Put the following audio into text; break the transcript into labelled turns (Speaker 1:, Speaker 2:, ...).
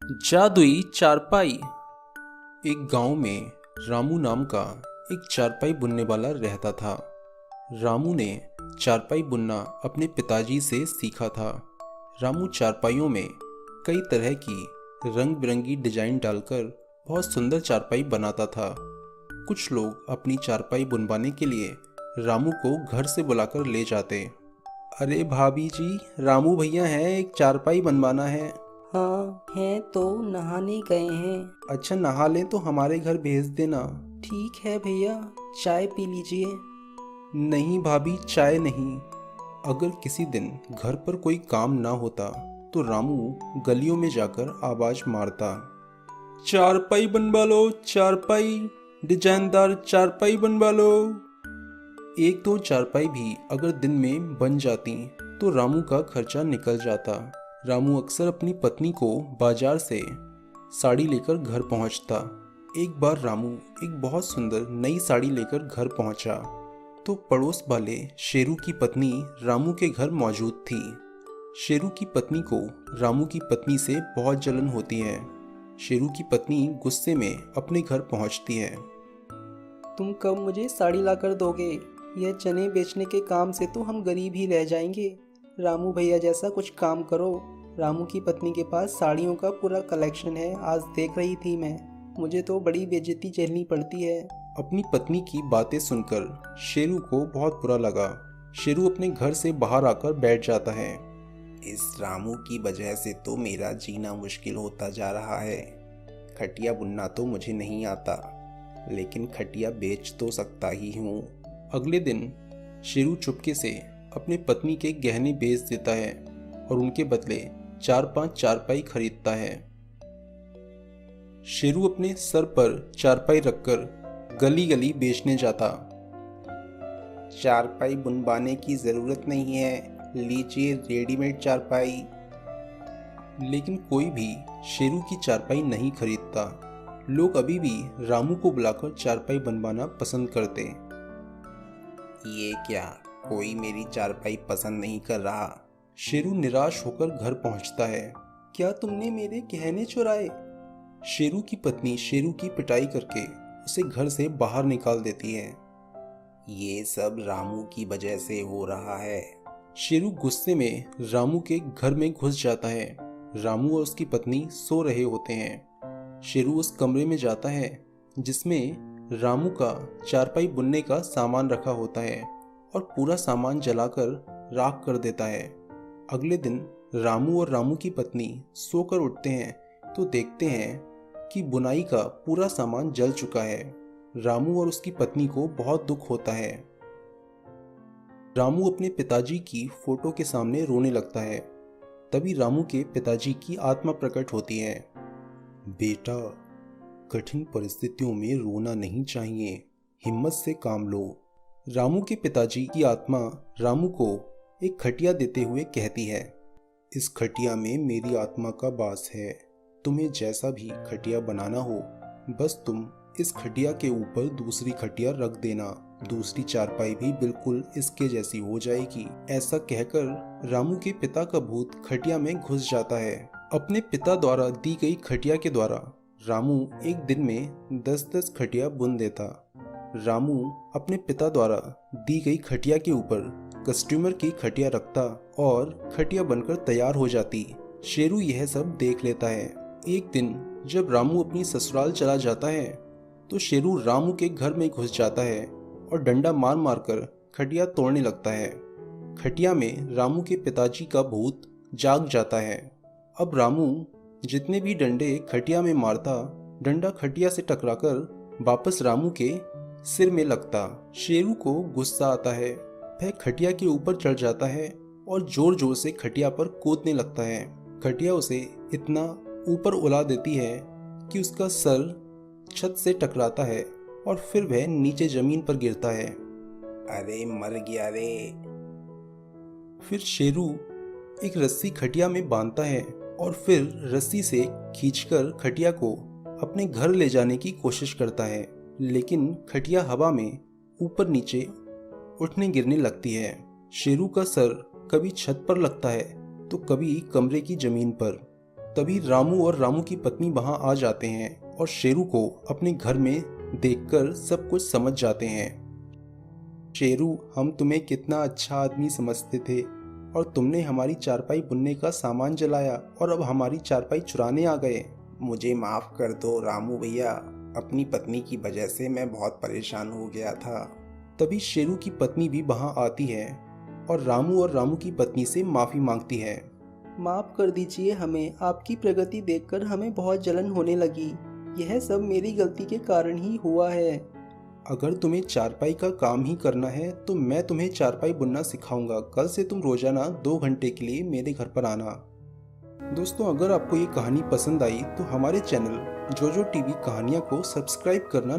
Speaker 1: जादुई चारपाई। एक गांव में रामू नाम का एक चारपाई बुनने वाला रहता था। रामू ने चारपाई बुनना अपने पिताजी से सीखा था। रामू चारपाइयों में कई तरह की रंग बिरंगी डिजाइन डालकर बहुत सुंदर चारपाई बनाता था। कुछ लोग अपनी चारपाई बुनवाने के लिए रामू को घर से बुलाकर ले जाते। अरे भाभी जी, रामू भैया हैं, एक चारपाई बनवाना है।
Speaker 2: हाँ हैं तो नहाने गए हैं।
Speaker 1: अच्छा, नहा लें तो हमारे घर भेज देना।
Speaker 2: ठीक है भैया, चाय पी लीजिए।
Speaker 1: नहीं भाभी, चाय नहीं। अगर किसी दिन घर पर कोई काम ना होता तो रामू गलियों में जाकर आवाज मारता, चारपाई बनवा लो, चारपाई, डिजाइनदार चारपाई बनवा लो। एक दो चारपाई भी अगर दिन में बन जाती तो रामू का खर्चा निकल जाता। रामू अक्सर अपनी पत्नी को बाजार से साड़ी लेकर घर पहुंचता। एक बार रामू एक बहुत सुंदर नई साड़ी लेकर घर पहुंचा तो पड़ोस वाले शेरू की पत्नी रामू के घर मौजूद थी। शेरू की पत्नी को रामू की पत्नी से बहुत जलन होती है। शेरू की पत्नी गुस्से में अपने घर पहुंचती है।
Speaker 2: तुम कब मुझे साड़ी लाकर दोगे? यह चने बेचने के काम से तो हम गरीब ही रह जाएंगे। रामू भैया जैसा कुछ काम करो। रामू की पत्नी के पास साड़ियों का पूरा कलेक्शन है, आज देख रही थी मैं। मुझे तो बड़ी बेइज्जती झेलनी पड़ती है।
Speaker 1: अपनी पत्नी की बातें सुनकर शेरू को बहुत बुरा लगा। शेरू अपने घर से बाहर आकर बैठ जाता है। इस रामू की वजह से तो मेरा जीना मुश्किल होता जा रहा है। खटिया बुनना तो मुझे नहीं आता, लेकिन खटिया बेच तो सकता ही हूँ। अगले दिन शेरू चुपके से अपनी पत्नी के गहने बेच देता है और उनके बदले 4-5 चारपाई खरीदता है। शेरू अपने सर पर चारपाई रखकर गली गली बेचने जाता। चारपाई बुनवाने की जरूरत नहीं है, लीजिए रेडीमेड चारपाई। लेकिन कोई भी शेरू की चारपाई नहीं खरीदता। लोग अभी भी रामू को बुलाकर चारपाई बनवाना पसंद करते। ये क्या, कोई मेरी चारपाई पसंद नहीं कर रहा। शेरू निराश होकर घर पहुंचता है। क्या तुमने मेरे गहने चुराए? शेरू की पत्नी शेरू की पिटाई करके उसे घर से बाहर निकाल देती है। ये सब रामू की वजह से हो रहा है। शेरू गुस्से में रामू के घर में घुस जाता है। रामू और उसकी पत्नी सो रहे होते हैं। शेरू उस कमरे में जाता है जिसमें रामू का चारपाई बुनने का सामान रखा होता है और पूरा सामान जलाकर राख कर देता है। अगले दिन रामू और रामू की पत्नी सोकर उठते हैं तो देखते हैं कि बुनाई का पूरा सामान जल चुका है। रामू और उसकी पत्नी को बहुत दुख होता है। रामू अपने पिताजी की फोटो के सामने रोने लगता है। तभी रामू के पिताजी की आत्मा प्रकट होती है। बेटा, कठिन परिस्थितियों में रोना नहीं चाहिए, हिम्मत से काम लो। रामू के पिताजी की आत्मा रामू को एक खटिया देते हुए कहती है, इस खटिया में मेरी आत्मा का वास है। तुम्हें जैसा भी खटिया बनाना हो, बस तुम इस खटिया के ऊपर दूसरी खटिया रख देना। दूसरी चारपाई भी बिल्कुल इसके जैसी हो जाएगी। ऐसा कहकर रामू के पिता का भूत खटिया में घुस जाता है। अपने पिता द्वारा दी गई खटिया के द्वारा रामू एक दिन में 10-10 खटिया बुन देता। रामू अपने पिता द्वारा दी गई खटिया के ऊपर कस्टमर की खटिया रखता और खटिया बनकर तैयार हो जाती। शेरू यह सब देख लेता है। एक दिन जब रामू अपनी ससुराल चला जाता है तो शेरू रामू के घर में घुस जाता है और डंडा मार मार कर खटिया तोड़ने लगता है। खटिया में रामू के पिताजी का भूत जाग जाता है। अब रामू जितने भी डंडे खटिया में मारता, डंडा खटिया से टकराकर वापस रामू के सिर में लगता। शेरू को गुस्सा आता है। वह खटिया के ऊपर चढ़ जाता है और जोर जोर से खटिया पर कूदने लगता है। खटिया उसे इतना ऊपर उड़ा देती है कि उसका सर छत से टकराता है और फिर वह नीचे जमीन पर गिरता है। अरे मर गया रे। फिर शेरू एक रस्सी खटिया में बांधता है और फिर रस्सी से खींचकर खटिया को अपने घर ले जाने की कोशिश करता है, लेकिन खटिया हवा में ऊपर नीचे उठने गिरने लगती है। शेरू का सर कभी छत पर लगता है तो कभी कमरे की जमीन पर। तभी रामू और रामू की पत्नी वहां आ जाते हैं और शेरू को अपने घर में देखकर सब कुछ समझ जाते हैं। शेरू, हम तुम्हें कितना अच्छा आदमी समझते थे और तुमने हमारी चारपाई बुनने का सामान जलाया और अब हमारी चारपाई चुराने आ गए।
Speaker 3: मुझे माफ़ कर दो रामू भैया, अपनी पत्नी की वजह से मैं बहुत परेशान हो गया था।
Speaker 1: तभी शेरू की पत्नी भी वहां आती है और रामू की पत्नी से माफ़ी मांगती है।
Speaker 2: माफ़ कर दीजिए हमें, आपकी प्रगति देखकर हमें बहुत जलन होने लगी। यह सब मेरी गलती के कारण ही हुआ है।
Speaker 1: अगर तुम्हें चारपाई का काम ही करना है तो मैं तुम्हें चारपाई बुनना सिखाऊंगा। कल से तुम रोजाना 2 घंटे के लिए मेरे घर पर आना। दोस्तों, अगर आपको ये कहानी पसंद आई तो हमारे चैनल जोजो टीवी कहानियाँ को सब्सक्राइब करना